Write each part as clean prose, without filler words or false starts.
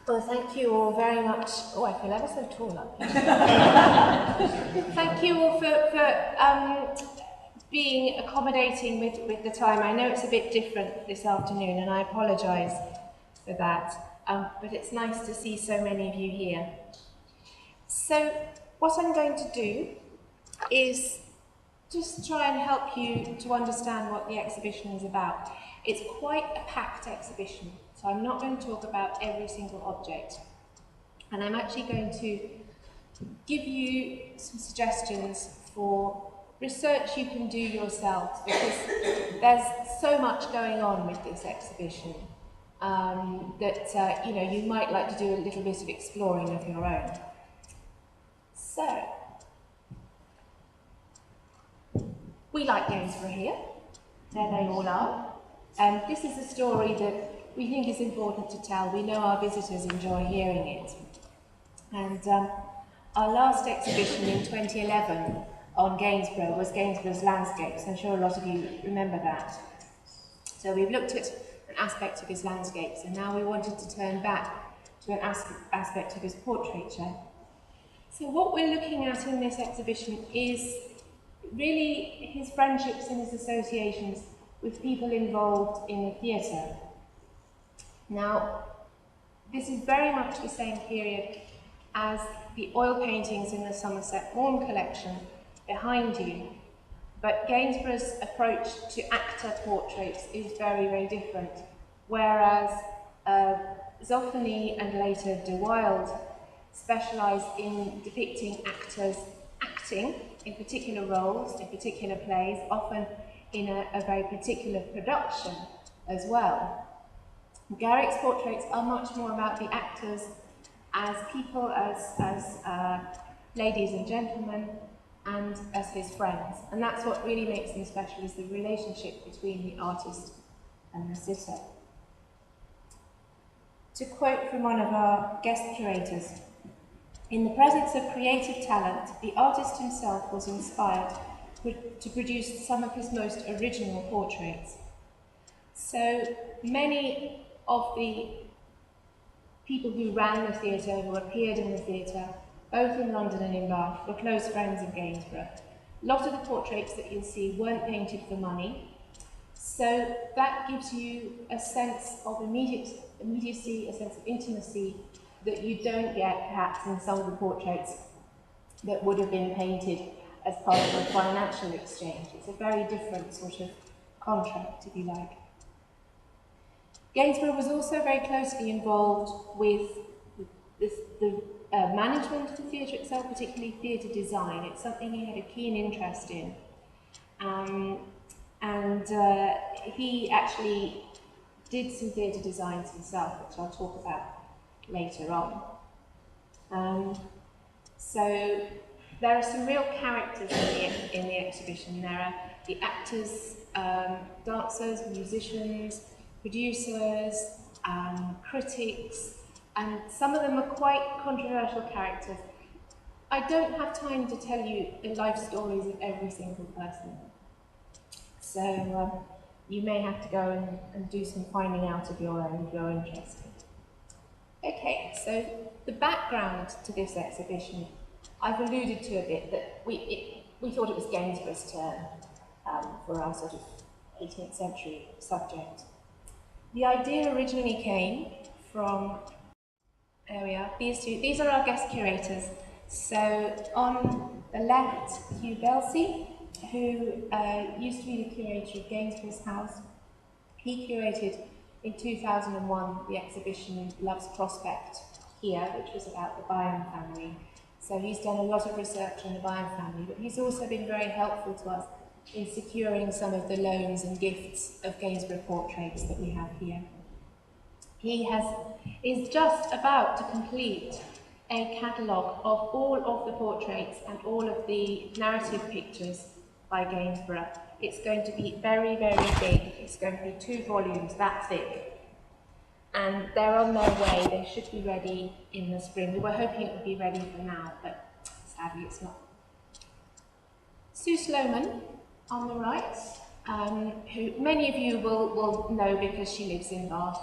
Well, thank you all very much. Oh, I feel ever so tall up here. Thank you all for being accommodating with the time. I know it's a bit different this afternoon, and I apologise for that. But it's nice to see so many of you here. So, what I'm going to do is just try and help you to understand what the exhibition is about. It's quite a packed exhibition, so I'm not going to talk about every single object. And I'm actually going to give you some suggestions for research you can do yourself, because there's so much going on with this exhibition that you might like to do a little bit of exploring of your own. So, we like Gainsborough here. There they all are. This is a story that we think is important to tell. We know our visitors enjoy hearing it. And our last exhibition in 2011 on Gainsborough was Gainsborough's landscapes. I'm sure a lot of you remember that. So we've looked at an aspect of his landscapes, and now we wanted to turn back to an aspect of his portraiture. So what we're looking at in this exhibition is really his friendships and his associations with people involved in the theatre. Now, this is very much the same period as the oil paintings in the Somerset Maugham collection behind you, but Gainsborough's approach to actor portraits is very, very different, whereas Zoffany and later De Wilde specialised in depicting actors acting in particular roles, in particular plays, often in a very particular production as well. Garrick's portraits are much more about the actors as people, as ladies and gentlemen, and as his friends. And that's what really makes them special, is the relationship between the artist and the sitter. To quote from one of our guest curators, "In the presence of creative talent, the artist himself was inspired to produce some of his most original portraits." So many of the people who ran the theatre, who appeared in the theatre, both in London and in Bath, were close friends of Gainsborough. A lot of the portraits that you'll see weren't painted for money, so that gives you a sense of immediacy, a sense of intimacy that you don't get perhaps in some of the portraits that would have been painted as part of a financial exchange. It's a very different sort of contract, if you like. Gainsborough was also very closely involved with the management of the theatre itself, particularly theatre design. It's something he had a keen interest in. He actually did some theatre designs himself, which I'll talk about later on. So there are some real characters in the exhibition. There are the actors, dancers, musicians, producers, critics, and some of them are quite controversial characters. I don't have time to tell you the life stories of every single person, so you may have to go and do some finding out of your own if you're interested. Okay, so the background to this exhibition, I've alluded to a bit, that we thought it was Gainsborough's turn for our sort of 18th century subject. The idea originally came from, there we are, these are our guest curators. So on the left, Hugh Belsey, who used to be the curator of Gainsborough's house. He curated in 2001 the exhibition Love's Prospect here, which was about the Byam family. So he's done a lot of research on the Byam family, but he's also been very helpful to us in securing some of the loans and gifts of Gainsborough portraits that we have here. He is just about to complete a catalogue of all of the portraits and all of the narrative pictures by Gainsborough. It's going to be very, very big. It's going to be 2 volumes that thick. And they're on their way. They should be ready in the spring. We were hoping it would be ready for now, but sadly it's not. Sue Sloman on the right, who many of you will know because she lives in Bath.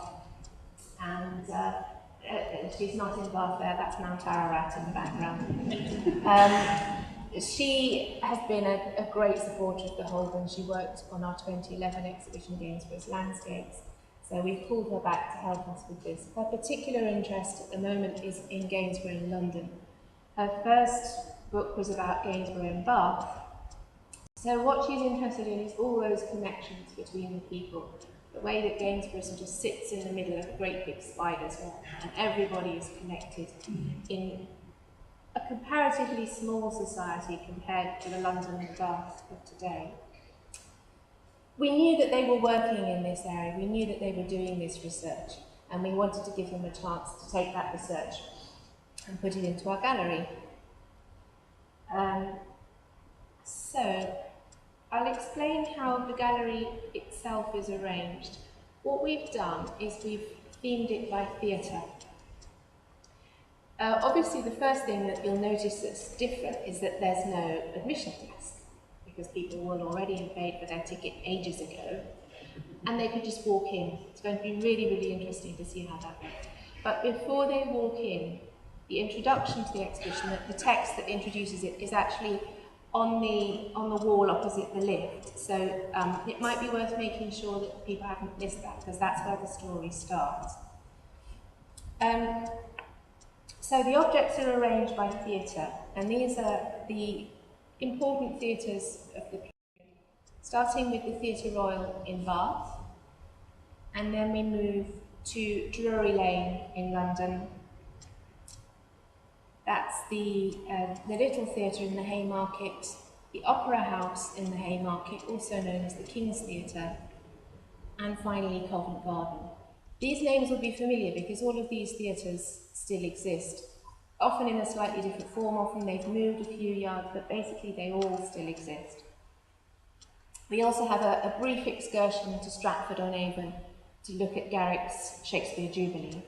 And she's not in Bath there, that's Mount Ararat in the background. She has been a great supporter of the Holborn. She worked on our 2011 exhibition, Gainsborough's Landscapes. So we've called her back to help us with this. Her particular interest at the moment is in Gainsborough in London. Her first book was about Gainsborough in Bath. So what she's interested in is all those connections between the people. The way that Gainsborough sort of sits in the middle of a great big spider's web, and everybody is connected in a comparatively small society compared to the London and Bath of today. We knew that they were working in this area, we knew that they were doing this research, and we wanted to give them a chance to take that research and put it into our gallery. So, I'll explain how the gallery itself is arranged. What we've done is we've themed it by theatre. Obviously, the first thing that you'll notice that's different is that there's no admission desk, because people will already have paid for their ticket ages ago, and they could just walk in. It's going to be really, really interesting to see how that works. But before they walk in, the introduction to the exhibition, the text that introduces it, is actually on the wall opposite the lift. So it might be worth making sure that people haven't missed that, because that's where the story starts. So the objects are arranged by theatre, and these are the important theatres of the period, starting with the Theatre Royal in Bath, and then we move to Drury Lane in London. That's the Little Theatre in the Haymarket, the Opera House in the Haymarket, also known as the King's Theatre, and finally Covent Garden. These names will be familiar because all of these theatres still exist, often in a slightly different form, often they've moved a few yards, but basically they all still exist. We also have a brief excursion to Stratford-on-Avon to look at Garrick's Shakespeare Jubilee.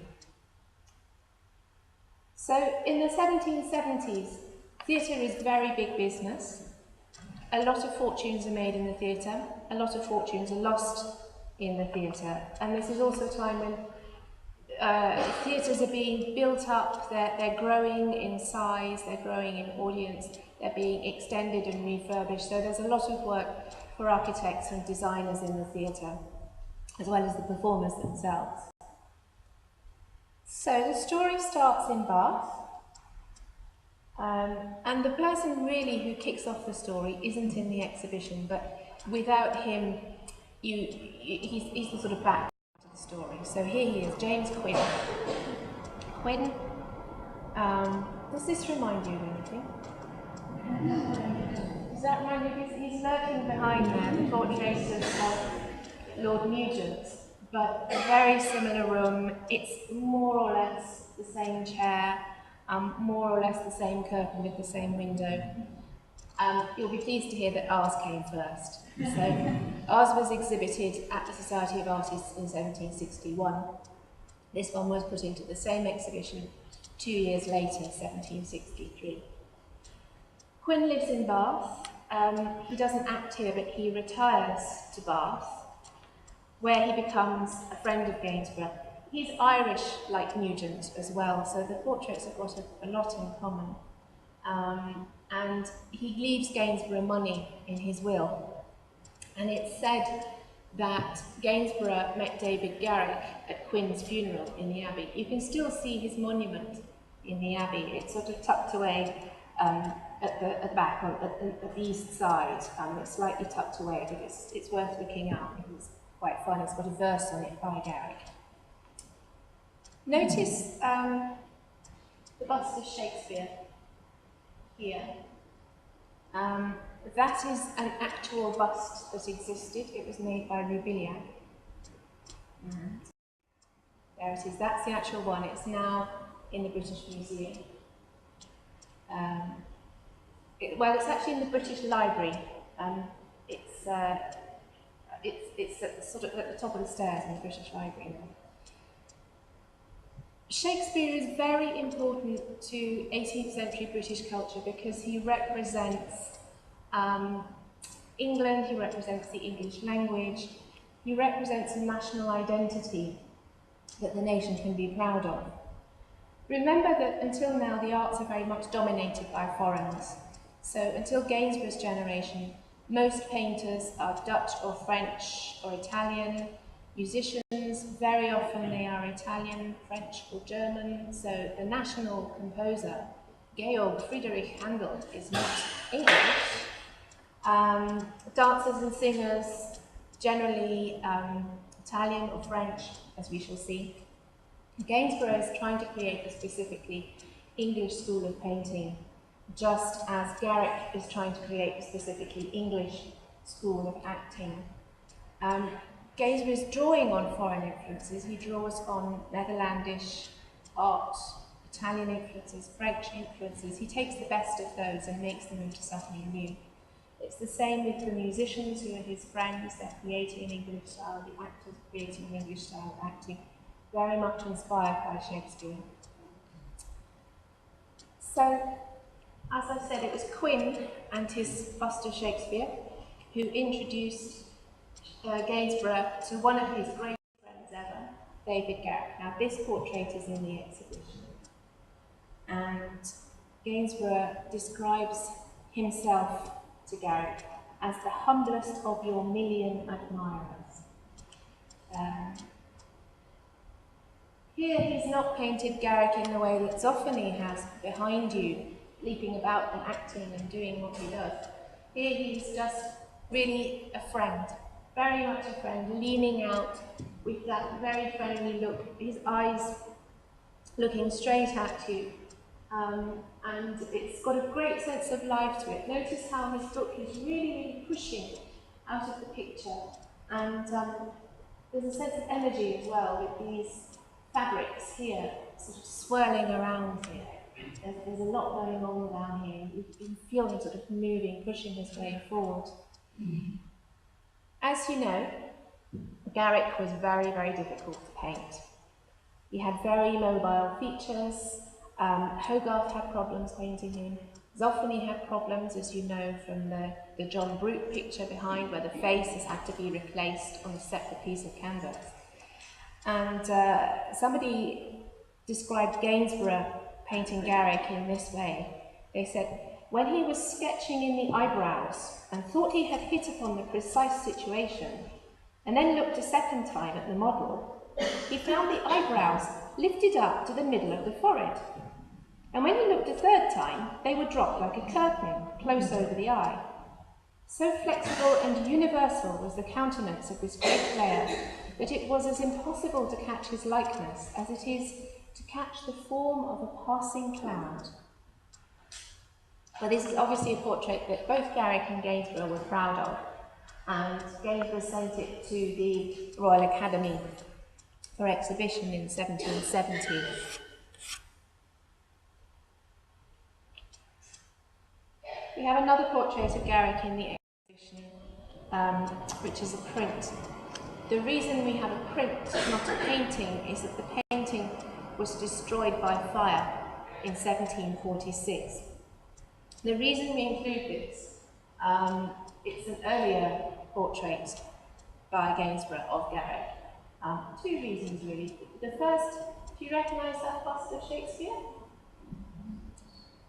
So in the 1770s, theatre is very big business. A lot of fortunes are made in the theatre, a lot of fortunes are lost in the theatre, and this is also a time when theatres are being built up, they're growing in size, they're growing in audience, they're being extended and refurbished, so there's a lot of work for architects and designers in the theatre, as well as the performers themselves. So the story starts in Bath, and the person really who kicks off the story isn't in the exhibition, but without him, he's the sort of background to the story. So here he is, James Quinn. Quinn, does this remind you of anything? Does that remind you? He's lurking behind there, the portrait of Lord Nugent, but a very similar room. It's more or less the same chair, more or less the same curtain with the same window. You'll be pleased to hear that ours came first. So ours was exhibited at the Society of Artists in 1761. This one was put into the same exhibition 2 years later, 1763. Quinn lives in Bath. He doesn't act here, but he retires to Bath, where he becomes a friend of Gainsborough. He's Irish, like Nugent, as well, so the portraits have got a lot in common. And he leaves Gainsborough money in his will. And it's said that Gainsborough met David Garrick at Quinn's funeral in the Abbey. You can still see his monument in the Abbey. It's sort of tucked away at the back, at the east side. It's slightly tucked away, but it's worth looking at. It's quite fun. It's got a verse on it by Garrick. Notice the bust of Shakespeare here. That is an actual bust that existed. It was made by Roubiliac. There it is. That's the actual one. It's now in the British Museum. It's actually in the British Library. It's sort of at the top of the stairs in the British Library now. Shakespeare is very important to 18th century British culture because he represents England, he represents the English language, he represents a national identity that the nation can be proud of. Remember that until now the arts are very much dominated by foreigners. So until Gainsborough's generation, most painters are Dutch or French or Italian. Musicians, very often they are Italian, French or German. So the national composer, Georg Friedrich Handel, is not English. Dancers and singers, generally Italian or French, as we shall see. Gainsborough is trying to create a specifically English school of painting, just as Garrick is trying to create a specifically English school of acting. Gainsborough is drawing on foreign influences. He draws on Netherlandish art, Italian influences, French influences. He takes the best of those and makes them into something new. It's the same with the musicians who are his friends. They're creating an English style, the actors creating an English style of acting, very much inspired by Shakespeare. So, as I said, it was Quinn and his bust of Shakespeare who introduced Gainsborough to one of his great friends ever, David Garrick. Now, this portrait is in the exhibition, and Gainsborough describes himself to Garrick as the humblest of your million admirers. Here he's not painted Garrick in the way that Zoffany has behind you, leaping about and acting and doing what he does. Here he's just really a friend, very much a friend, leaning out with that very friendly look, his eyes looking straight at you. And it's got a great sense of life to it. Notice how his book is really pushing out of the picture. And there's a sense of energy as well with these fabrics here, sort of swirling around here. There's a lot going on down here. You can feel him sort of moving, pushing his way forward. As you know, Garrick was very, very difficult to paint. He had very mobile features. Hogarth had problems painting him. Zoffany had problems, as you know, from the John Brute picture behind, where the face has had to be replaced on a separate piece of canvas. And somebody described Gainsborough painting Garrick in this way. They said, when he was sketching in the eyebrows and thought he had hit upon the precise situation, and then looked a second time at the model, he found the eyebrows lifted up to the middle of the forehead. And when he looked a third time, they were dropped like a curtain, close over the eye. So flexible and universal was the countenance of this great player that it was as impossible to catch his likeness as it is to catch the form of a passing cloud. Well, this is obviously a portrait that both Garrick and Gainsborough were proud of, and Gainsborough sent it to the Royal Academy for exhibition in 1770. We have another portrait of Garrick in the exhibition, which is a print. The reason we have a print, not a painting, is that the painting was destroyed by fire in 1746. The reason we include this, it's an earlier portrait by Gainsborough of Garrick. Two reasons really. The first, do you recognise that bust of Shakespeare?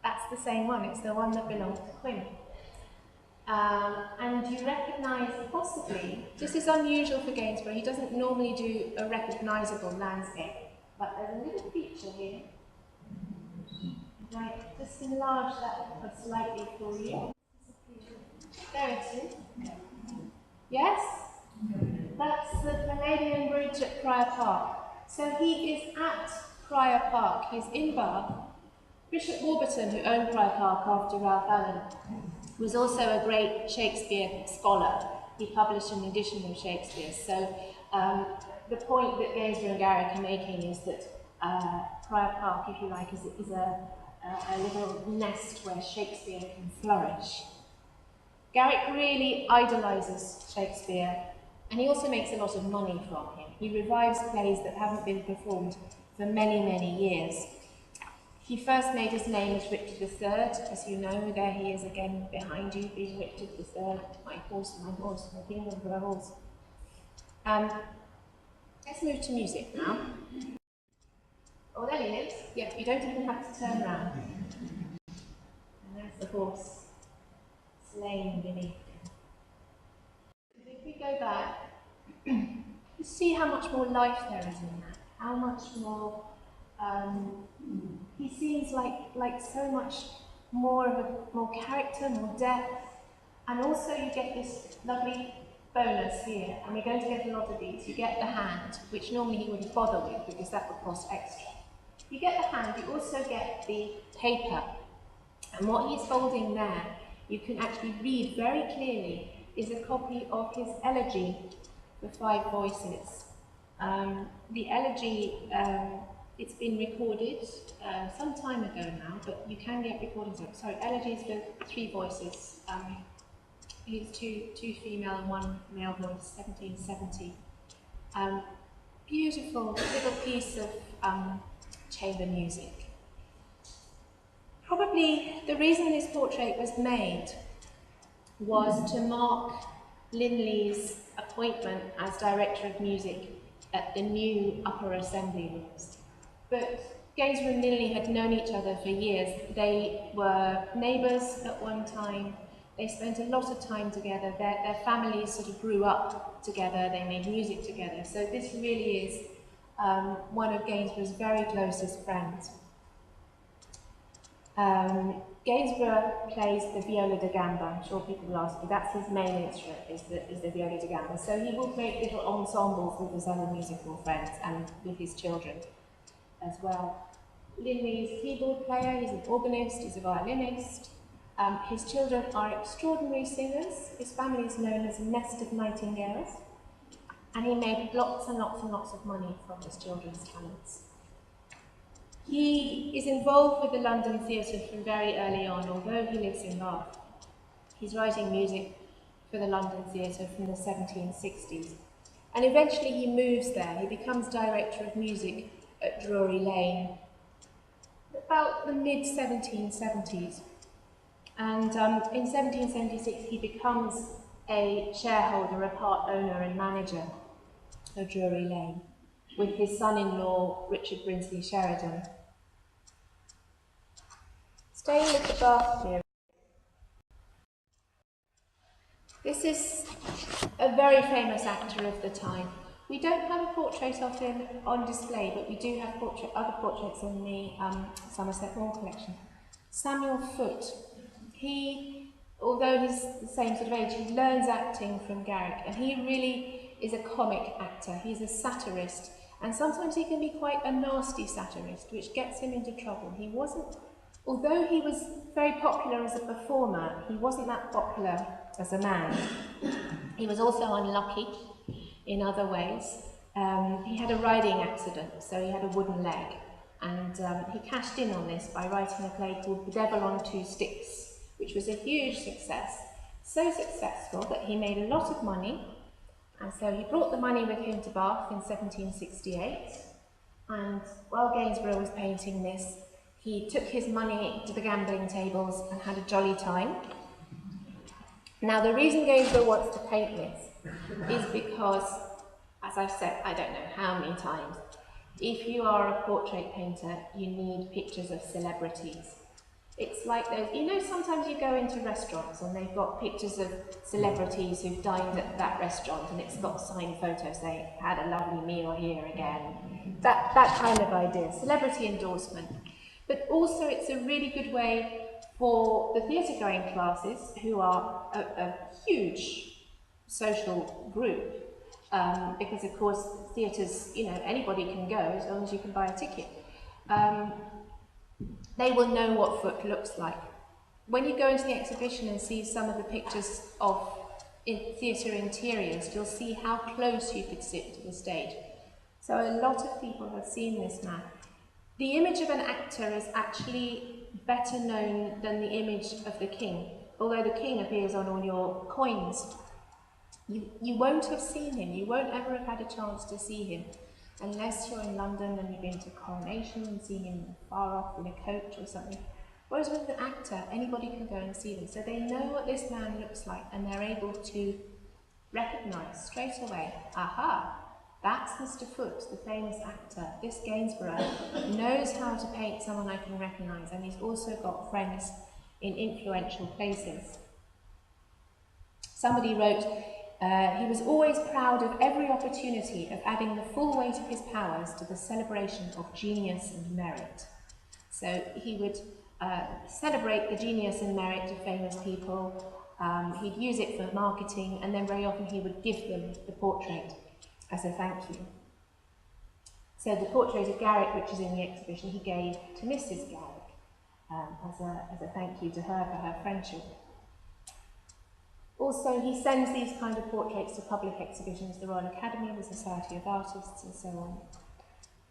That's the same one, it's the one that belonged to Quinn. And you recognise possibly, this is unusual for Gainsborough, he doesn't normally do a recognisable landscape, but there's a little feature here. Right, just enlarge that slightly for you. There it is. Yes? That's the Palladian Bridge at Prior Park. So he is at Prior Park, he's in Bath. Bishop Warburton, who owned Prior Park after Ralph Allen, was also a great Shakespeare scholar. He published an edition of Shakespeare. So the point that Gainsborough and Garrick are making is that Prior Park, if you like, is a little nest where Shakespeare can flourish. Garrick really idolises Shakespeare, and he also makes a lot of money from him. He revives plays that haven't been performed for many, many years. He first made his name as Richard III, as you know, there he is again behind you, being Richard III, my horse, my kingdom for a horse. Let's move to music now. Oh, there he is. Yeah, you don't even have to turn around. And there's the horse, slain beneath him. If we go back, you see how much more life there is in that. How much more, he seems like so much more character, more depth. And also you get this lovely bonus here, and we're going to get a lot of these. You get the hand, which normally he wouldn't bother with because that would cost extra. You get the hand, you also get the paper. And what he's holding there, you can actually read very clearly, is a copy of his elegy, The Five Voices. The elegy, it's been recorded some time ago now, but you can get recordings of it. Sorry, elegies for three voices. It's two female and one male voice, 1770. Beautiful little piece of chamber music. Probably the reason this portrait was made was to mark Linley's appointment as Director of Music at the new Upper Assembly Rooms. But Gainsborough and Linley had known each other for years. They were neighbours at one time. They spent a lot of time together. Their families sort of grew up together. They made music together. So this really is one of Gainsborough's very closest friends. Gainsborough plays the viola da gamba. I'm sure people will ask me. That's his main instrument, is the viola da gamba. So he will make little ensembles with his other musical friends and with his children as well. Linley's keyboard player, he's an organist, he's a violinist. His children are extraordinary singers. His family is known as a nest of nightingales. And he made lots and lots and lots of money from his children's talents. He is involved with the London Theatre from very early on, although he lives in Bath. He's writing music for the London Theatre from the 1760s. And eventually he moves there. He becomes Director of Music at Drury Lane about the mid-1770s. And in 1776 he becomes a shareholder, a part owner and manager of Drury Lane, with his son-in-law Richard Brinsley Sheridan. Staying with the Bath period. This is a very famous actor of the time. We don't have a portrait of him on display, but we do have other portraits in the Somerset Maugham collection. Samuel Foote. He, although he's the same sort of age, he learns acting from Garrick, and he really is a comic actor. He's a satirist, and sometimes he can be quite a nasty satirist, which gets him into trouble. He wasn't, although he was very popular as a performer, he wasn't that popular as a man. He was also unlucky in other ways. He had a riding accident, so he had a wooden leg, and he cashed in on this by writing a play called The Devil on Two Sticks, which was a huge success. So successful that he made a lot of money, and so he brought the money with him to Bath in 1768, and while Gainsborough was painting this, he took his money to the gambling tables and had a jolly time. Now, the reason Gainsborough wants to paint this is because, as I've said, I don't know how many times, if you are a portrait painter, you need pictures of celebrities. It's like those, you know, sometimes you go into restaurants and they've got pictures of celebrities who've dined at that restaurant and it's got signed photos, they had a lovely meal here again. That kind of idea, celebrity endorsement. But also it's a really good way for the theatre-going classes, who are a huge social group, because of course theatres, you know, anybody can go as long as you can buy a ticket. They will know what Foote looks like. When you go into the exhibition and see some of the pictures of theatre interiors, you'll see how close you could sit to the stage. So a lot of people have seen this man. The image of an actor is actually better known than the image of the king, although the king appears on all your coins. You won't have seen him, you won't ever have had a chance to see him, unless you're in London and you've been to Coronation and seen him far off in a coach or something. Whereas with an actor, anybody can go and see them. So they know what this man looks like and they're able to recognise straight away, aha, That's Mr. Foote, the famous actor. This Gainsborough knows how to paint someone I can recognise, and he's also got friends in influential places. Somebody wrote, he was always proud of every opportunity of adding the full weight of his powers to the celebration of genius and merit. So he would celebrate the genius and merit of famous people. He'd use it for marketing, and then very often he would give them the portrait as a thank you. So the portrait of Garrick, which is in the exhibition, he gave to Mrs. Garrick as a thank you to her for her friendship. Also, he sends these kind of portraits to public exhibitions, the Royal Academy, the Society of Artists, and so on.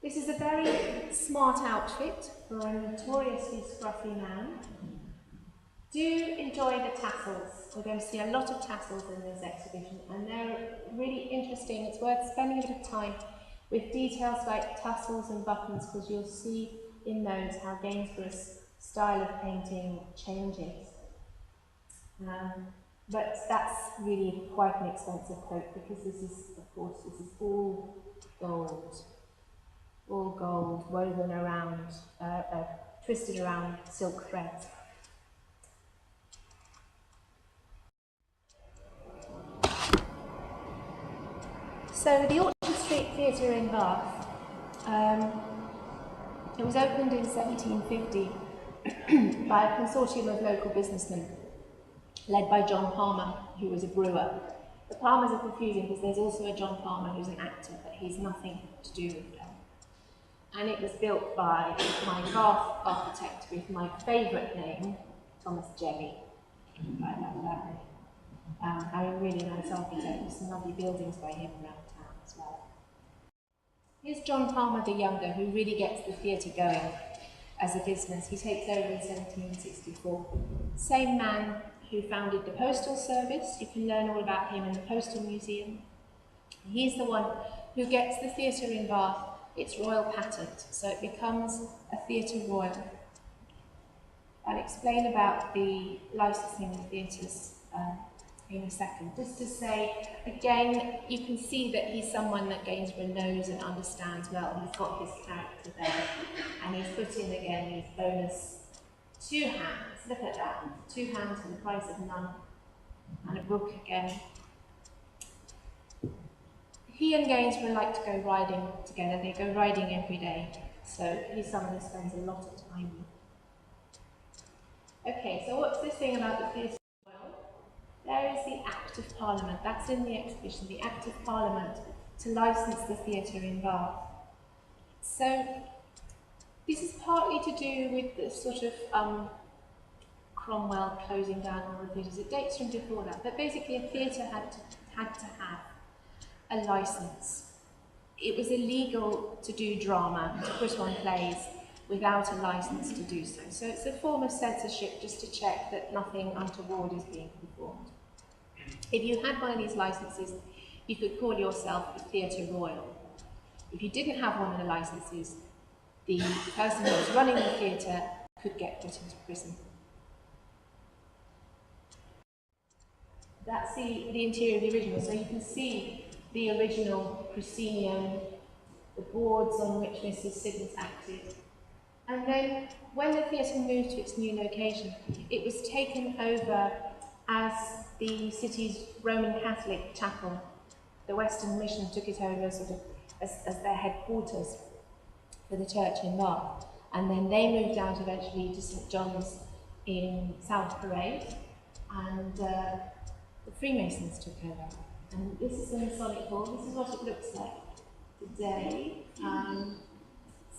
This is a very smart outfit for a notoriously scruffy man. Do enjoy the tassels. We're going to see a lot of tassels in this exhibition, and they're really interesting. It's worth spending a bit of time with details like tassels and buttons, because you'll see in those how Gainsborough's style of painting changes. But that's really quite an expensive coat, because this is, of course, this is all gold woven around, twisted around silk threads. So the Orchard Street Theatre in Bath, it was opened in 1750 by a consortium of local businessmen, led by John Palmer, who was a brewer. The Palmers are confusing because there's also a John Palmer who's an actor, but he's nothing to do with them. And it was built by my Bath architect with my favourite name, Thomas Jevy. I love that name. I'm a really nice architect. There's some lovely buildings by him around town as well. Here's John Palmer the Younger, who really gets the theatre going as a business. He takes over in 1764. Same man who founded the Postal Service. You can learn all about him in the Postal Museum. He's the one who gets the theatre in Bath its royal patent, so it becomes a theatre royal. I'll explain about the licensing of theatres in a second. Just to say, again, you can see that he's someone that Gainsborough knows and understands well. He's got his character there, and he's put in again these bonus 2 hands. Look at that, 2 hands for the price of none, and a book again. He and Gainsborough like to go riding together. They go riding every day, so he's someone who spends a lot of time with. Okay, so what's this thing about the theatre? There is the Act of Parliament. That's in the exhibition, the Act of Parliament to license the theatre in Bath. So this is partly to do with the sort of Cromwell closing down all the theatres. It dates from before that, but basically a theatre had to have a licence. It was illegal to do drama, to put on plays, without a licence to do so. So it's a form of censorship just to check that nothing untoward is being performed. If you had one of these licences, you could call yourself a theatre royal. If you didn't have one of the licences, the person who was running the theatre could get put into prison. That's the interior of the original. So you can see the original proscenium, the boards on which Mrs. Siddons acted. And then, when the theatre moved to its new location, it was taken over as the city's Roman Catholic chapel. The Western Mission took it over sort of as their headquarters for the church in Bath. And then they moved out eventually to St. John's in South Parade, and the Freemasons took over. And this is the Masonic Hall. This is what it looks like today.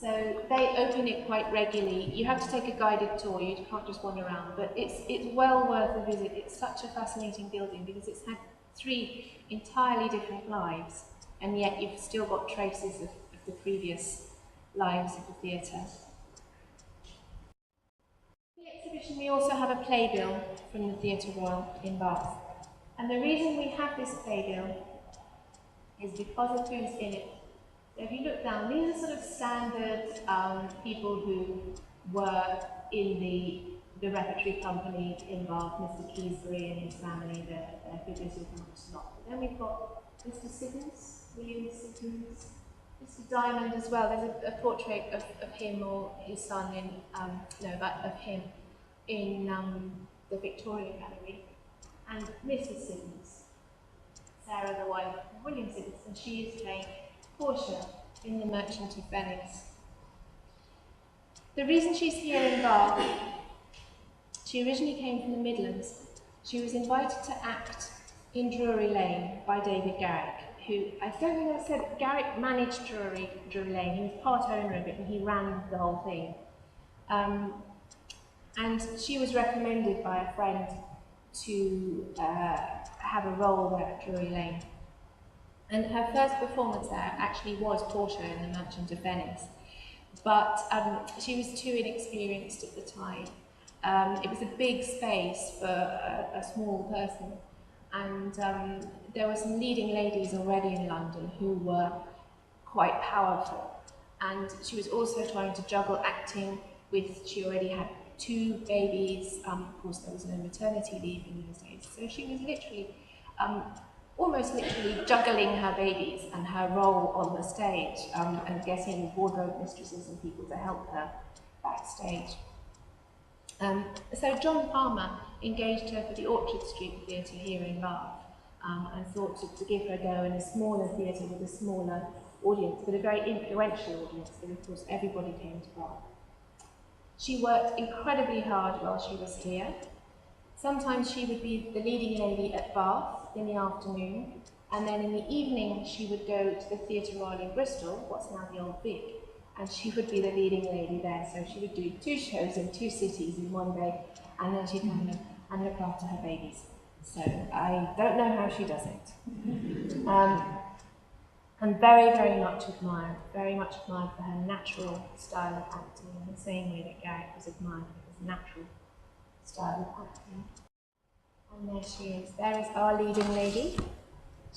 So they open it quite regularly. You have to take a guided tour, you can't just wander around, but it's well worth a visit. It's such a fascinating building because it's had 3 entirely different lives, and yet you've still got traces of the previous lives of the theatre. In the exhibition we also have a playbill from the Theatre Royal in Bath. And the reason we have this playbill is because of who's in it. So if you look down, these are sort of standard people who were in the repertory company in Bath, Mr. Keysbury and his family, the figures who come to slot. But then we've got Mr. Siddons, William Siddons. Mr. Diamond as well. There's a portrait of him or his son in, of him in the Victoria Gallery. And Mrs. Siddons, Sarah the wife of William Siddons, and she is playing Portia in The Merchant of Venice. The reason she's here in Bath, she originally came from the Midlands. She was invited to act in Drury Lane by David Garrick, who, I don't think I said, Garrick managed Drury Lane. He was part owner of it and he ran the whole thing. And she was recommended by a friend to have a role there at Drury Lane. And her first performance there actually was Portia in The Merchant of Venice. But she was too inexperienced at the time. It was a big space for a small person. And there were some leading ladies already in London who were quite powerful. And she was also trying to juggle acting with, she already had 2 babies. Of course, there was no maternity leave in those days. So she was literally, almost literally juggling her babies and her role on the stage and getting wardrobe mistresses and people to help her backstage. So John Palmer engaged her for the Orchard Street Theatre here in Bath and thought to give her a go in a smaller theatre with a smaller audience, but a very influential audience, because of course everybody came to Bath. She worked incredibly hard while she was here. Sometimes she would be the leading lady at Bath in the afternoon, and then in the evening she would go to the Theatre Royal in Bristol, what's now the Old Vic, and she would be the leading lady there. So she would do 2 shows in 2 cities in one day, and then she'd come in and look after her babies. So I don't know how she does it. And very, very much admired for her natural style of acting, in the same way that Garrick was admired for his natural style of acting. And there she is. There is our leading lady.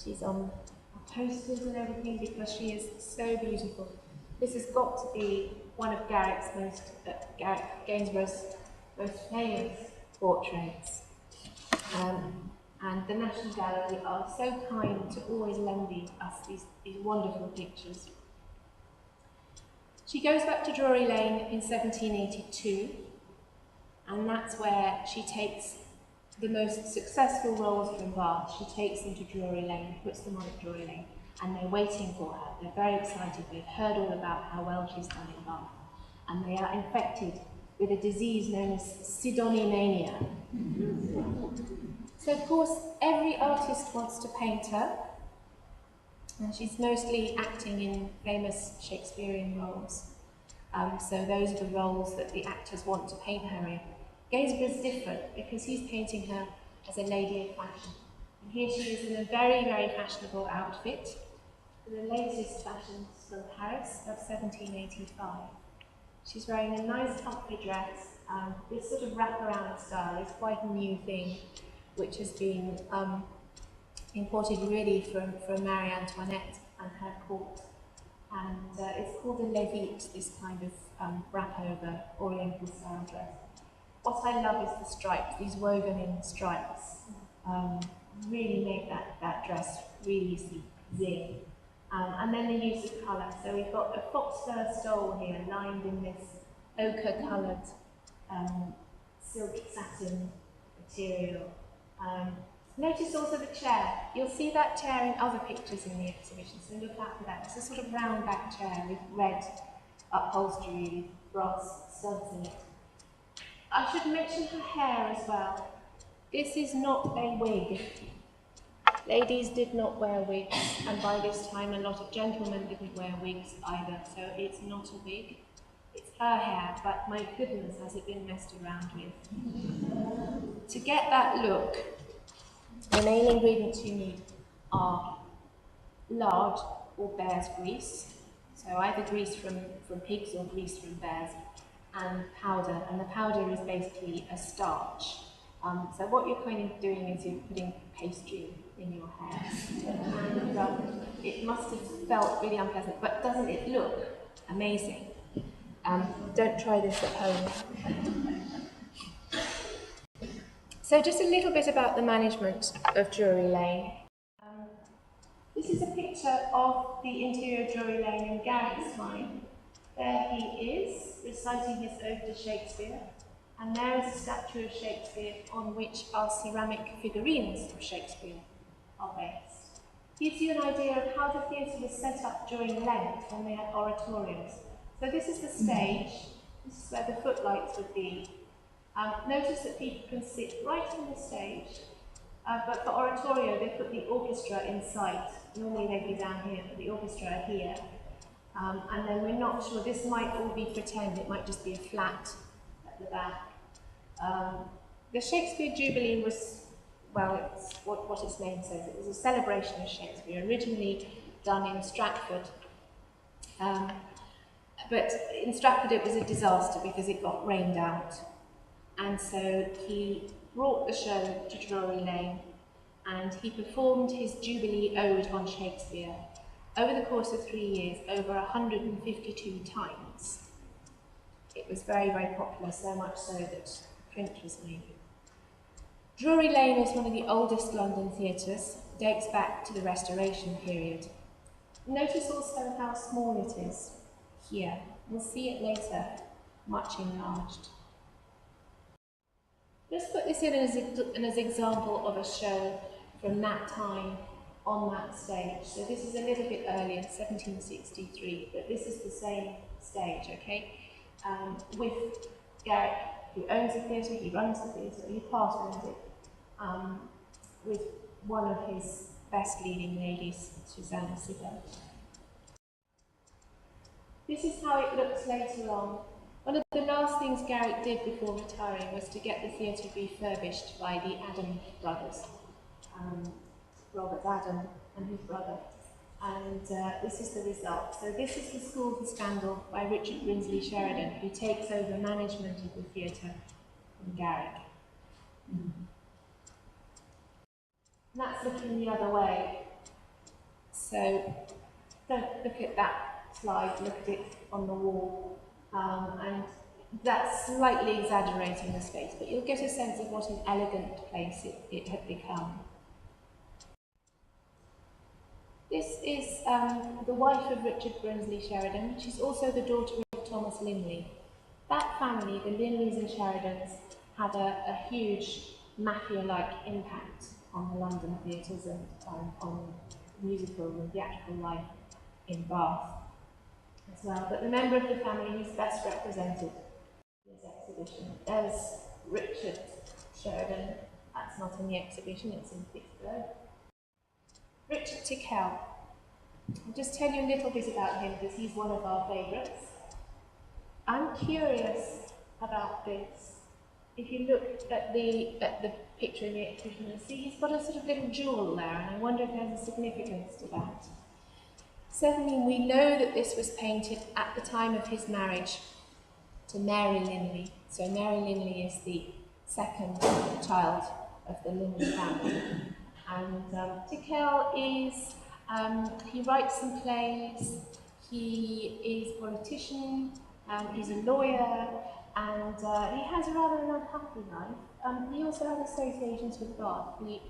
She's on our posters and everything because she is so beautiful. This has got to be one of Gainsborough's most famous portraits. And the National Gallery are so kind to always lending us these wonderful pictures. She goes back to Drury Lane in 1782, and that's where she takes the most successful roles from Bath. She takes them to Drury Lane, puts them on at Drury Lane, and they're waiting for her. They're very excited. They've heard all about how well she's done in Bath, and they are infected with a disease known as Sidonimania. So of course, every artist wants to paint her, and she's mostly acting in famous Shakespearean roles. So those are the roles that the actors want to paint her in. Gainsborough's different because he's painting her as a lady of fashion. And here she is in a very, very fashionable outfit, the latest fashions from Paris of 1785. She's wearing a nice comfy dress. This sort of wraparound style is quite a new thing, which has been imported really from Marie Antoinette and her court. And it's called a levite, this kind of wrap-over Oriental style dress. What I love is the stripes, these woven in stripes, really make that dress really zing. And then the use of colour. So we've got a fox fur stole here, lined in this ochre-coloured silk satin material. Notice also the chair. You'll see that chair in other pictures in the exhibition, so look out for that. It's a sort of round back chair with red upholstery with brass studs in it. I should mention her hair as well. This is not a wig. Ladies did not wear wigs, and by this time a lot of gentlemen didn't wear wigs either, so it's not a wig. It's her hair, but my goodness, has it been messed around with. To get that look, the main ingredients you need are lard or bear's grease, so either grease from pigs or grease from bears, and powder, and the powder is basically a starch. So what you're kind of doing is you're putting pastry in your hair, and it must have felt really unpleasant, but doesn't it look amazing? Don't try this at home. So just a little bit about the management of Drury Lane. This is a picture of the interior of Drury Lane in Garrick's time. There he is, reciting his ode to Shakespeare, and there is a statue of Shakespeare on which our ceramic figurines of Shakespeare are based. Gives you an idea of how the theatre was set up during Lent when they had oratorios. So this is the stage, this is where the footlights would be. Notice that people can sit right on the stage, but for oratorio they put the orchestra in sight. Normally they'd be down here, but the orchestra are here. And then we're not sure, this might all be pretend, it might just be a flat at the back. The Shakespeare Jubilee was, well, it's what its name says, it was a celebration of Shakespeare, originally done in Stratford. But in Stratford it was a disaster because it got rained out. And so he brought the show to Drury Lane and he performed his Jubilee Ode on Shakespeare over the course of 3 years, over 152 times. It was very, very popular, so much so that print was made. Drury Lane is one of the oldest London theatres, dates back to the Restoration period. Notice also how small it is here. We'll see it later, much enlarged. Let's put this in as an example of a show from that time on that stage. So this is a little bit earlier, 1763, but this is the same stage, okay? With Garrick, who owns the theatre, he runs the theatre, he part owns it, with one of his best leading ladies, Susanna Sibel. This is how it looks later on. One of the last things Garrick did before retiring was to get the theatre refurbished by the Adam brothers, Robert Adam and his brother. And this is the result. So this is the School for Scandal by Richard Brinsley Sheridan, who takes over management of the theatre from Garrick. And that's looking the other way. So don't look at that slide, look at it on the wall. And that's slightly exaggerating the space, but you'll get a sense of what an elegant place it had become. This is the wife of Richard Brinsley Sheridan. She's also the daughter of Thomas Linley. That family, the Linleys and Sheridans, had a huge mafia-like impact on the London theatres and on musical and theatrical life in Bath as well. But the member of the family who's best represented in this exhibition is Richard Sheridan. That's not in the exhibition, it's in Pittsburgh. Richard Tickell. I'll just tell you a little bit about him because he's one of our favourites. I'm curious about this. If you look at the picture in the exhibition, you'll see he's got a sort of little jewel there, and I wonder if there's a significance to that. Certainly, we know that this was painted at the time of his marriage to Mary Linley. So Mary Linley is the second child of the Linley family. And Tickell is, he writes some plays, he is a politician, he's a lawyer, and he has a rather an unhappy life. He also has associations with Bath. He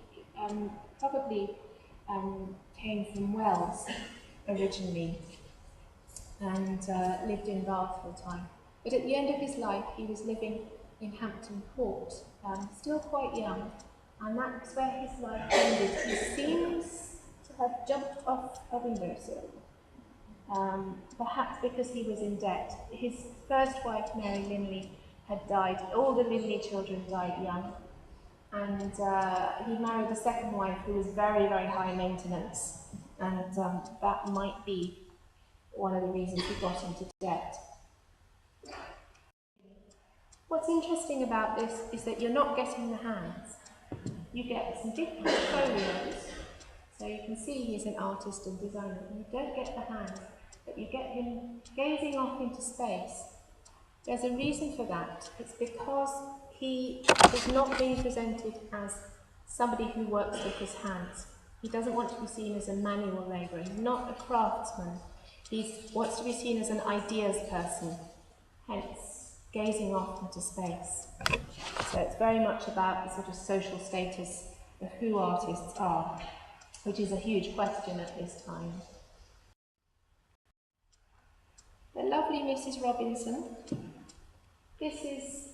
probably came from Wales originally and lived in Bath for a time. But at the end of his life, he was living in Hampton Court, still quite young, and that's where his life ended. He seems to have jumped off a windowsill, perhaps because he was in debt. His first wife, Mary Linley, had died. All the Linley children died young, and he married a second wife who was very, very high maintenance, and that might be one of the reasons he got into debt. What's interesting about this is that you're not getting the hands. You get some big portfolios, so you can see he's an artist and designer, and you don't get the hands, but you get him gazing off into space. There's a reason for that. It's because he is not being presented as somebody who works with his hands. He doesn't want to be seen as a manual labourer. He's not a craftsman. He wants to be seen as an ideas person, hence gazing off into space. So it's very much about the sort of social status of who artists are. which is a huge question at this time. The lovely Mrs. Robinson. This is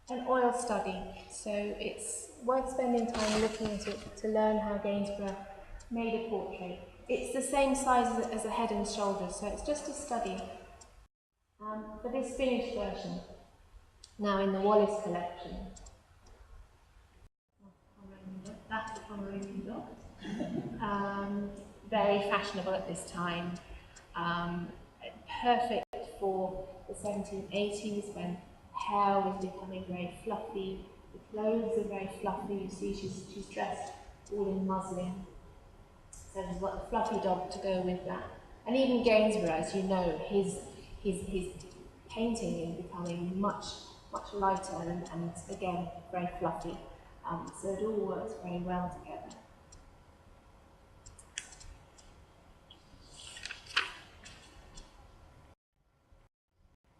an oil study, so it's worth spending time looking at it to learn how Gainsborough made a portrait. It's the same size as a head and shoulders, so it's just a study. For this finished version, now in the Wallace collection, that's the Pomeranian dog. Very fashionable at this time, perfect for the 1780s when hair was becoming very fluffy, the clothes are very fluffy. You see she's dressed all in muslin, so she's got the fluffy dog to go with that. And even Gainsborough, as you know, his painting is becoming much lighter and again very fluffy. So it all works very well together.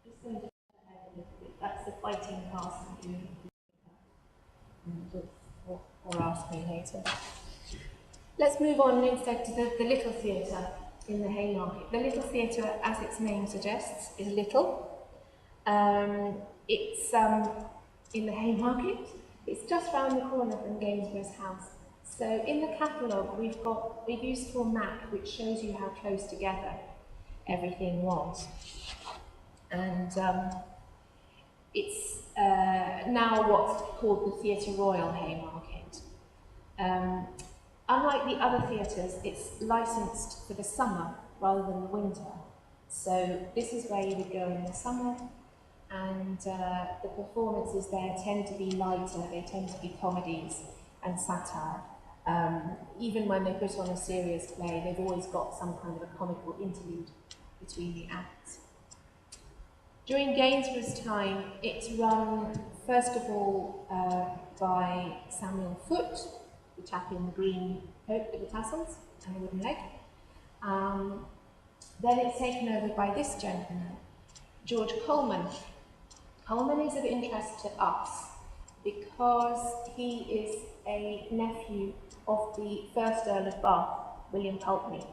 Just going to ahead a little bit. That's the fighting past or ask me later. Let's move on instead to the Little Theatre in the Haymarket. The Little Theatre, as its name suggests, is little. It's in the Haymarket. It's just round the corner from Gainsborough's house. So in the catalogue, we've used a map which shows you how close together everything was. And it's now what's called the Theatre Royal Haymarket. Unlike the other theatres, it's licensed for the summer rather than the winter. So this is where you would go in the summer, and the performances there tend to be lighter, they tend to be comedies and satire. Even when they put on a serious play, they've always got some kind of a comical interlude between the acts. During Gainsborough's time, it's run, first of all, by Samuel Foote, the chap in the green coat with the tassels and the wooden leg. Then it's taken over by this gentleman, George Coleman. Coleman is of interest to us because he is a nephew of the first Earl of Bath, William Pulteney.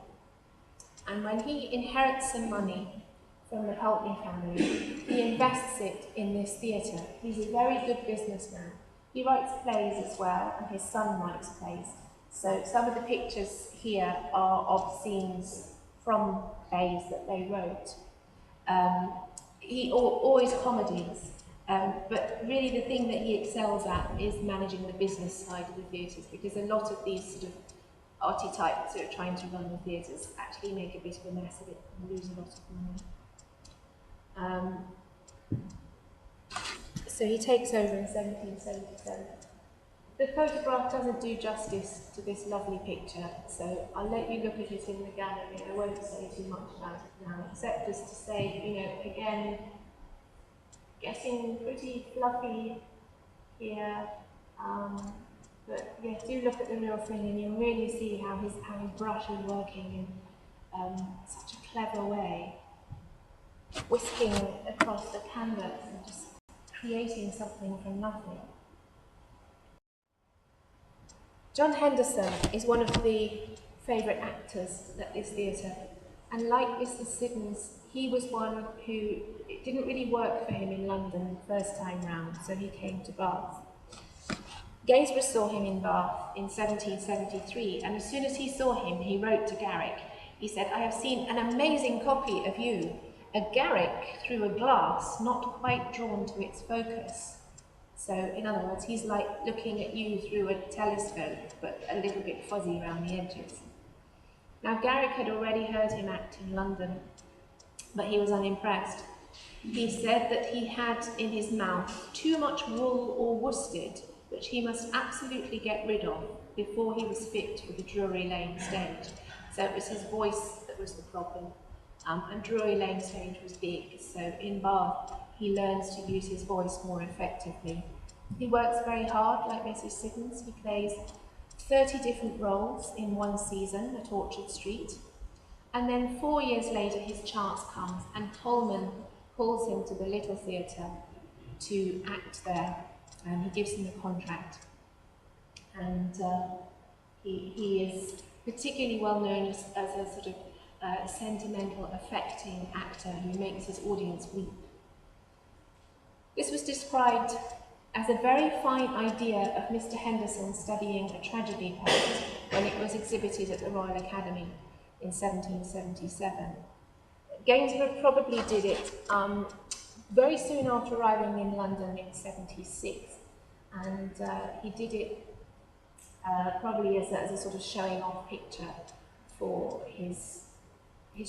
And when he inherits some money from the Pulteney family, he invests it in this theatre. He's a very good businessman. He writes plays as well, and his son writes plays. So some of the pictures here are of scenes from plays that they wrote. He always comedies, but really the thing that he excels at is managing the business side of the theatres, because a lot of these sort of arty types who are trying to run the theatres actually make a bit of a mess of it and lose a lot of money. So he takes over in 1777. The photograph doesn't do justice to this lovely picture, so I'll let you look at it in the gallery. I won't say too much about it now, except just to say, you know, again, getting pretty fluffy here, but yeah, do look at the real thing and you'll really see how his brush is working in such a clever way, whisking across the canvas and just creating something from nothing. John Henderson is one of the favourite actors at this theatre, and like Mr. Siddons, he was one who, it didn't really work for him in London the first time round, so he came to Bath. Gainsborough saw him in Bath in 1773, and as soon as he saw him, he wrote to Garrick. He said, "I have seen an amazing copy of you, a Garrick through a glass not quite drawn to its focus." So, in other words, he's like looking at you through a telescope, but a little bit fuzzy around the edges. Now, Garrick had already heard him act in London, but he was unimpressed. He said that he had in his mouth too much wool or worsted, which he must absolutely get rid of before he was fit for the Drury Lane stage. So it was his voice that was the problem. And Drury Lane stage was big, so in Bath he learns to use his voice more effectively. He works very hard, like Mrs. Siddons. He plays 30 different roles in one season at Orchard Street. And then 4 years later his chance comes and Coleman calls him to the Little Theatre to act there. And he gives him a contract. And he is particularly well known as a sort of sentimental, affecting actor who makes his audience weep. This was described as a very fine idea of Mr. Henderson studying a tragedy poet when it was exhibited at the Royal Academy in 1777. Gainsborough probably did it very soon after arriving in London in 76, and he did it probably as a sort of showing off picture for his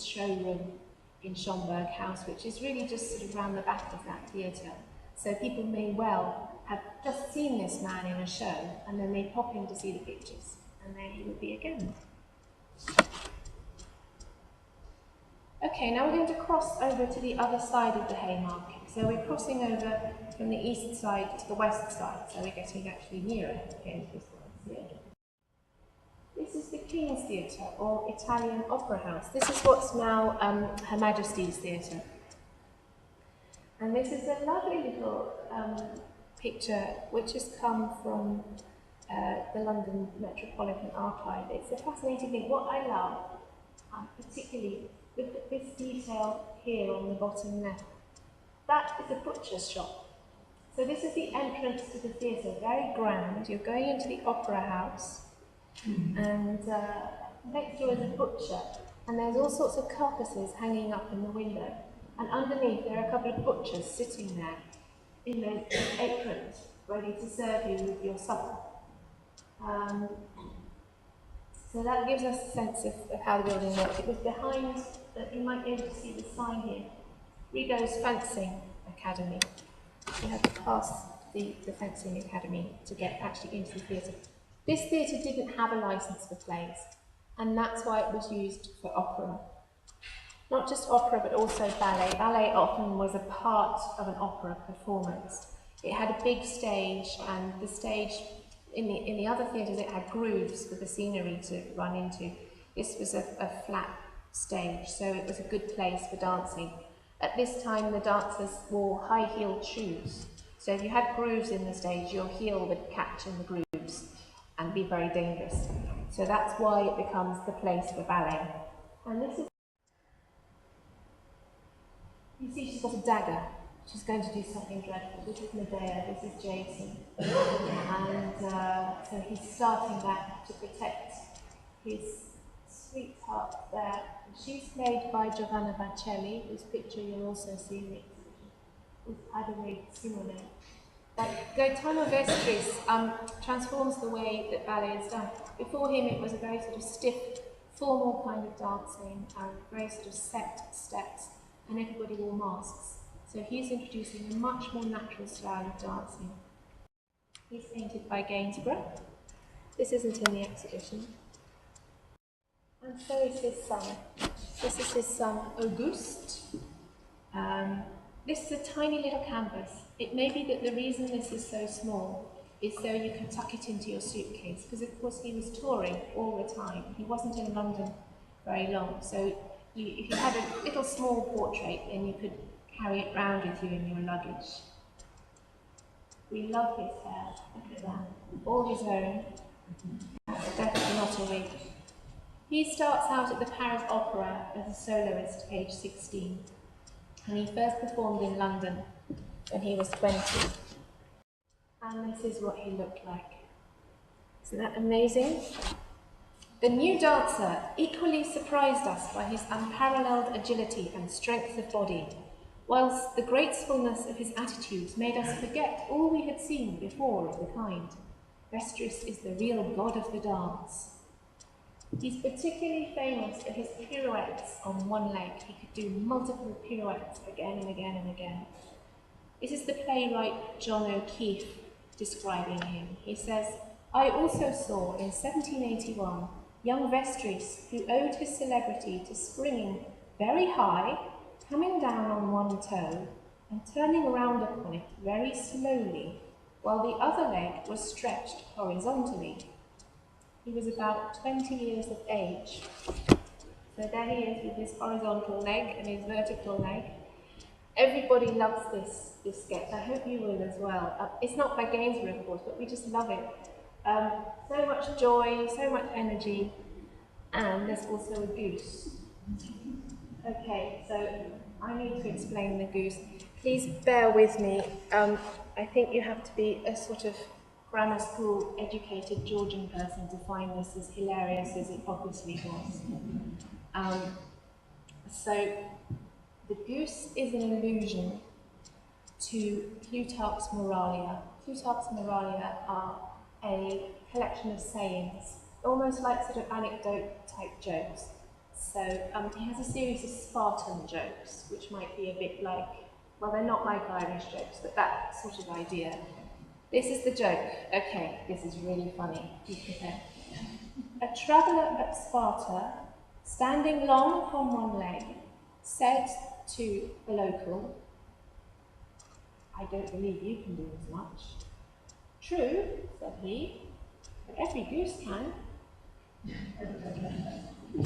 showroom in Schomburg House, which is really just sort of round the back of that theatre. So people may well have just seen this man in a show, and then they pop in to see the pictures, and there he would be again. Okay, now we're going to cross over to the other side of the Haymarket. So we're crossing over from the east side to the west side, so we're getting actually nearer again to this one here. This is the King's Theatre, or Italian Opera House. This is what's now Her Majesty's Theatre. And this is a lovely little picture which has come from the London Metropolitan Archive. It's a fascinating thing. What I love, particularly, look at this detail here on the bottom left. That is a butcher's shop. So this is the entrance to the theatre, very grand. You're going into the Opera House, and next door is a butcher, and there's all sorts of carcasses hanging up in the window. And underneath there are a couple of butchers sitting there in those aprons, ready to serve you with your supper. So that gives us a sense of how the building works. It was behind, you might be able to see the sign here, Rigaud's Fencing Academy. You have to pass the Fencing Academy to get actually into the theatre. This theatre didn't have a licence for plays, and that's why it was used for opera. Not just opera, but also ballet. Ballet often was a part of an opera performance. It had a big stage, and the stage, in the other theatres, it had grooves for the scenery to run into. This was a flat stage, so it was a good place for dancing. At this time, the dancers wore high-heeled shoes. So if you had grooves in the stage, your heel would catch in the grooves and be very dangerous. So that's why it becomes the place for ballet. And this is, you see she's got a dagger. She's going to do something dreadful. This is Medea, this is Jason. And so he's starting that to protect his sweetheart there. She's played by Giovanna Bacelli, whose picture you'll also see in the exhibition, with Adelaide Simone. But Gaetano Vestris transforms the way that ballet is done. Before him it was a very sort of stiff, formal kind of dancing, very sort of set steps, and everybody wore masks. So he's introducing a much more natural style of dancing. He's painted by Gainsborough. This isn't in the exhibition. And so is his son. This is his son, Auguste. This is a tiny little canvas. It may be that the reason this is so small is so you can tuck it into your suitcase, because of course he was touring all the time. He wasn't in London very long, so if you had a little small portrait, then you could carry it round with you in your luggage. We love his hair, look at that, all his own. Definitely not a wig. He starts out at the Paris Opera as a soloist, age 16, and he first performed in London when he was 20. And this is what he looked like. Isn't that amazing? The new dancer equally surprised us by his unparalleled agility and strength of body, whilst the gracefulness of his attitudes made us forget all we had seen before of the kind. Vestris is the real god of the dance. He's particularly famous for his pirouettes on one leg. He could do multiple pirouettes again and again and again. This is the playwright John O'Keeffe describing him. He says, "I also saw in 1781 young Vestris, who owed his celebrity to springing very high, coming down on one toe, and turning round upon it very slowly, while the other leg was stretched horizontally." He was about 20 years of age. So there he is with his horizontal leg and his vertical leg. Everybody loves this sketch. I hope you will as well. It's not by Gainsborough, of course, but we just love it. So much joy, so much energy. and there's also a goose. Okay, so I need to explain the goose. Please bear with me. I think you have to be a sort of grammar school educated Georgian person to find this as hilarious as it obviously was. So the goose is an allusion to Plutarch's Moralia. Plutarch's Moralia are a collection of sayings, almost like sort of anecdote type jokes. So he has a series of Spartan jokes, which might be a bit like, well, they're not like Irish jokes, but that sort of idea. This is the joke. Okay, this is really funny. You prepare. A traveller at Sparta, standing long upon one leg, said to a local, "I don't believe you can do as much." "True," said he, "but every goose can."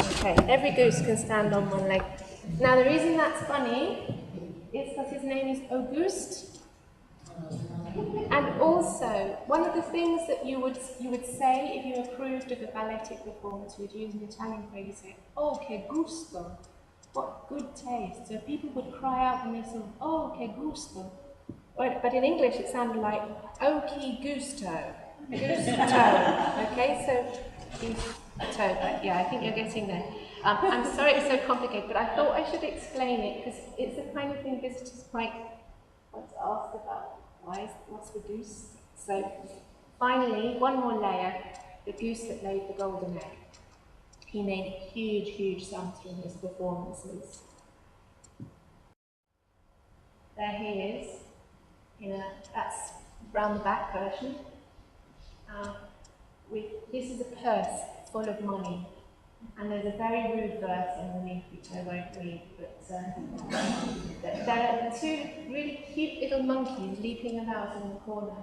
Okay, every goose can stand on one leg. Now the reason that's funny is because his name is Auguste. And also, one of the things that you would say if you approved of a balletic performance, you would use an Italian phrase, you say, "Oh, che gusto," what good taste. So people would cry out when they saw, "Oh, che gusto." But in English it sounded like, "Oh, che gusto." Gusto. Okay, so gusto. But yeah, I think you're getting there. I'm sorry it's so complicated, but I thought I should explain it because it's the kind of thing visitors might want to ask about. What's the goose? So finally, one more layer, the goose that laid the golden egg. He made huge, huge sums from his performances. There he is, that's round the back version. This is a purse full of money, and there's a very rude verse underneath which I won't read, but there are two really cute little monkeys leaping about in the corner.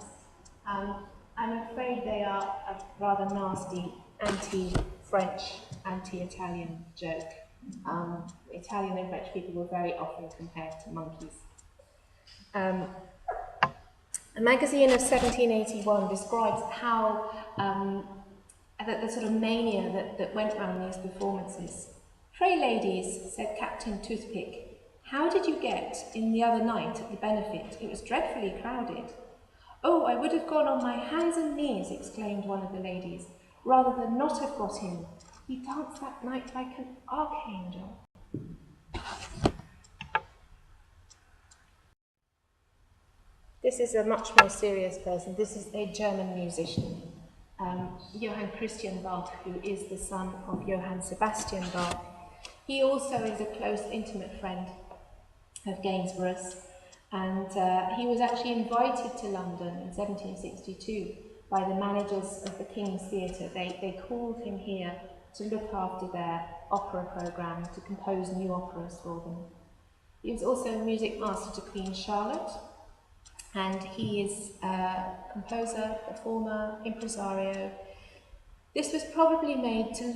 I'm afraid they are a rather nasty anti-French, anti-Italian joke. Italian and French people were very often compared to monkeys. A magazine of 1781 describes how the sort of mania that went round these performances. "Pray, ladies," said Captain Toothpick, "how did you get in the other night at the benefit? It was dreadfully crowded." "Oh, I would have gone on my hands and knees," exclaimed one of the ladies, "rather than not have got in. He danced that night like an archangel." This is a much more serious person. This is a German musician, Johann Christian Bach, who is the son of Johann Sebastian Bach. He also is a close, intimate friend of Gainsborough's, and he was actually invited to London in 1762 by the managers of the King's Theatre. They called him here to look after their opera programme, to compose new operas for them. He was also a music master to Queen Charlotte, and he is a composer, performer, impresario. This was probably made to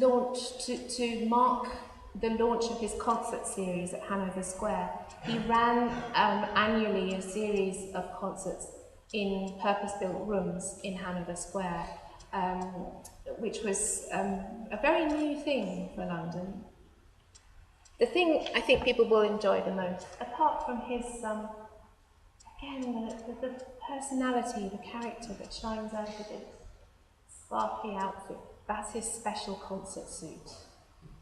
mark the launch of his concert series at Hanover Square. He ran annually a series of concerts in purpose-built rooms in Hanover Square, which was a very new thing for London. The thing I think people will enjoy the most, apart from his again, the personality, the character that shines out of it, sparkly outfit, that's his special concert suit.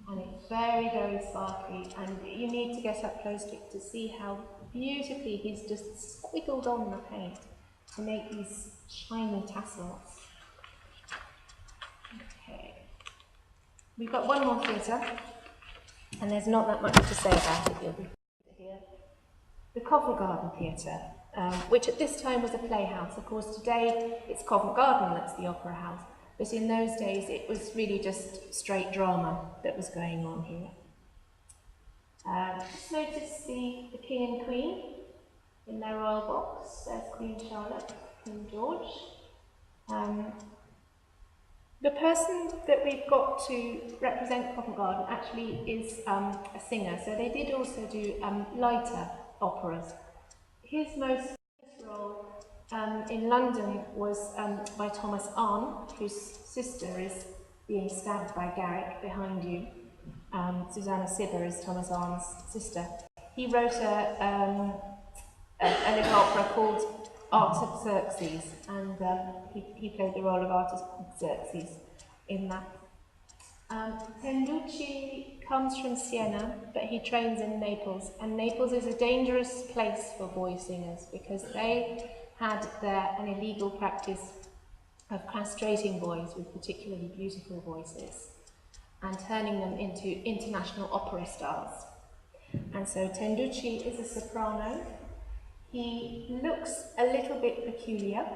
And it's very, very sparkly, and you need to get up close to see how beautifully he's just squiggled on the paint to make these shiny tassels. Okay. We've got one more theatre, and there's not that much to say about it. You'll be here. The Covent Garden Theatre, which at this time was a playhouse. Of course, today it's Covent Garden that's the opera house, but in those days it was really just straight drama that was going on here. Just notice the King and Queen in their royal box. There's Queen Charlotte, King George. The person that we've got to represent Covent Garden actually is a singer, so they did also do lighter operas. His most famous role in London was by Thomas Arne, whose sister is being stabbed by Garrick behind you. Susanna Sibber is Thomas Arne's sister. He wrote a little opera called Artaxerxes, and he played the role of Artaxerxes in that. Tenducci comes from Siena, but he trains in Naples, and Naples is a dangerous place for boy singers because they had an illegal practice of castrating boys with particularly beautiful voices and turning them into international opera stars. And so Tenducci is a soprano. He looks a little bit peculiar.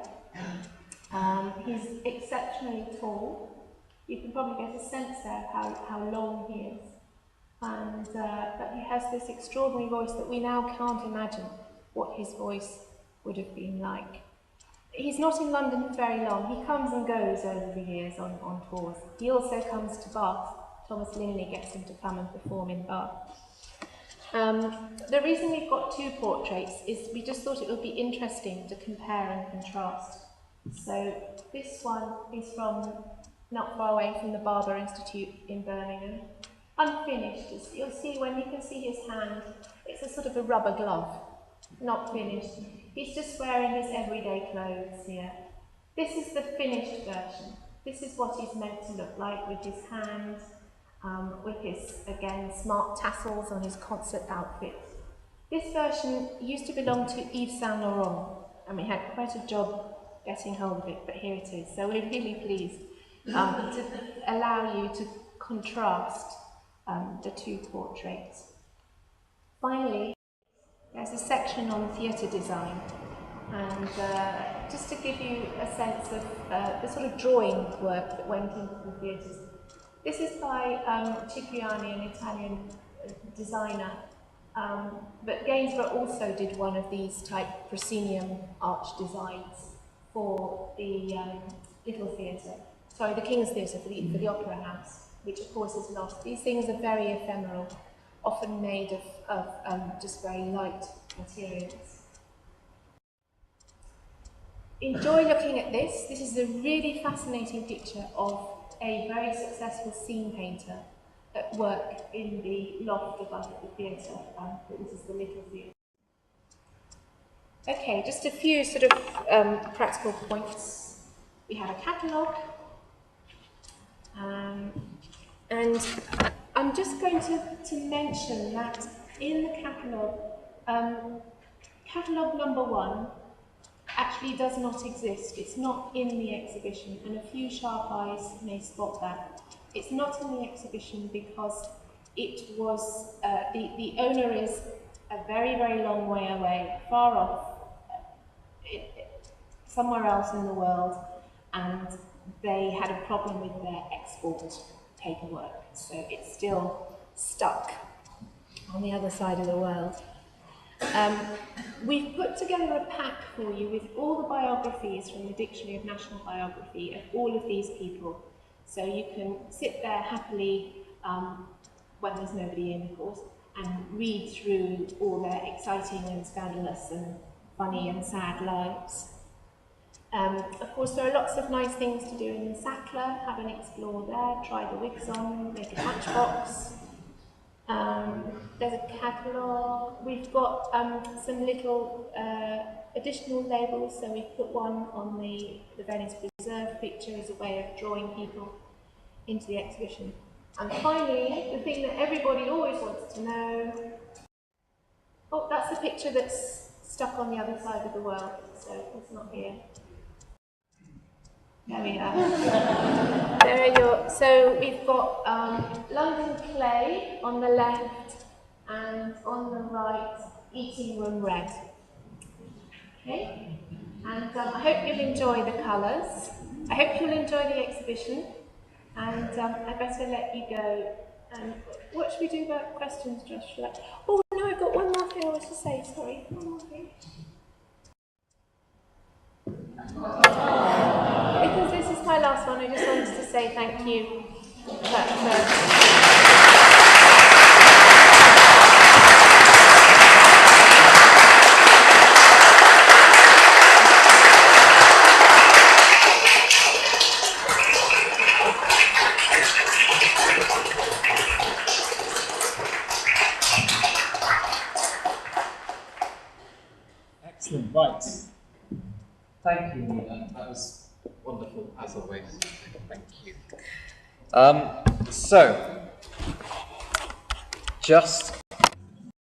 He's exceptionally tall. You can probably get a sense there of how long he is. And but he has this extraordinary voice that we now can't imagine what his voice would have been like. He's not in London for very long. He comes and goes over the years on tours. He also comes to Bath. Thomas Linley gets him to come and perform in Bath. The reason we've got two portraits is we just thought it would be interesting to compare and contrast. So this one is from not far away from the Barber Institute in Birmingham. Unfinished. You'll see when you can see his hand, it's a sort of a rubber glove, not finished. He's just wearing his everyday clothes here. This is the finished version. This is what he's meant to look like with his hand, with his, again, smart tassels on his concert outfit. This version used to belong to Yves Saint Laurent, and we had quite a job getting hold of it, but here it is. So we're really pleased to allow you to contrast the two portraits. Finally, there's a section on theatre design, and just to give you a sense of the sort of drawing work that went into the theatres. This is by Cipriani, an Italian designer, but Gainsborough also did one of these type proscenium arch designs for the Little Theatre. Sorry, the King's Theatre for the Opera House, which of course is lost. These things are very ephemeral, often made of just very light materials. Enjoy looking at this. This is a really fascinating picture of a very successful scene painter at work in the loft above the theatre. This is the Little Theatre. Okay, just a few sort of practical points. We have a catalogue. And I'm just going to mention that in the catalogue, catalogue number 1 actually does not exist. It's not in the exhibition, and a few sharp eyes may spot that. It's not in the exhibition because it was, the owner is a very, very long way away, far off, somewhere else in the world, and they had a problem with their export paperwork, so it's still stuck on the other side of the world. We've put together a pack for you with all the biographies from the Dictionary of National Biography of all of these people, so you can sit there happily when there's nobody in, of course, and read through all their exciting and scandalous and funny and sad lives. Of course, there are lots of nice things to do in Sackler. Have an explore there, try the wigs on, make a matchbox. There's a catalogue. We've got some little additional labels, so we've put one on the Venice Preserve picture as a way of drawing people into the exhibition. And finally, the thing that everybody always wants to know, oh, that's a picture that's stuck on the other side of the world, so it's not here. There we are. There are your, so we've got London Clay on the left and on the right, Eating Room Red. Okay, and I hope you'll enjoy the colours. I hope you'll enjoy the exhibition, and I better let you go. What should we do about questions, Josh? Oh no, I've got one more thing I want to say. Sorry, one more thing. Because this is my last one, I just wanted to say thank you. Excellent, right. Thank you, Amina. That was wonderful, as always. Thank you. So, just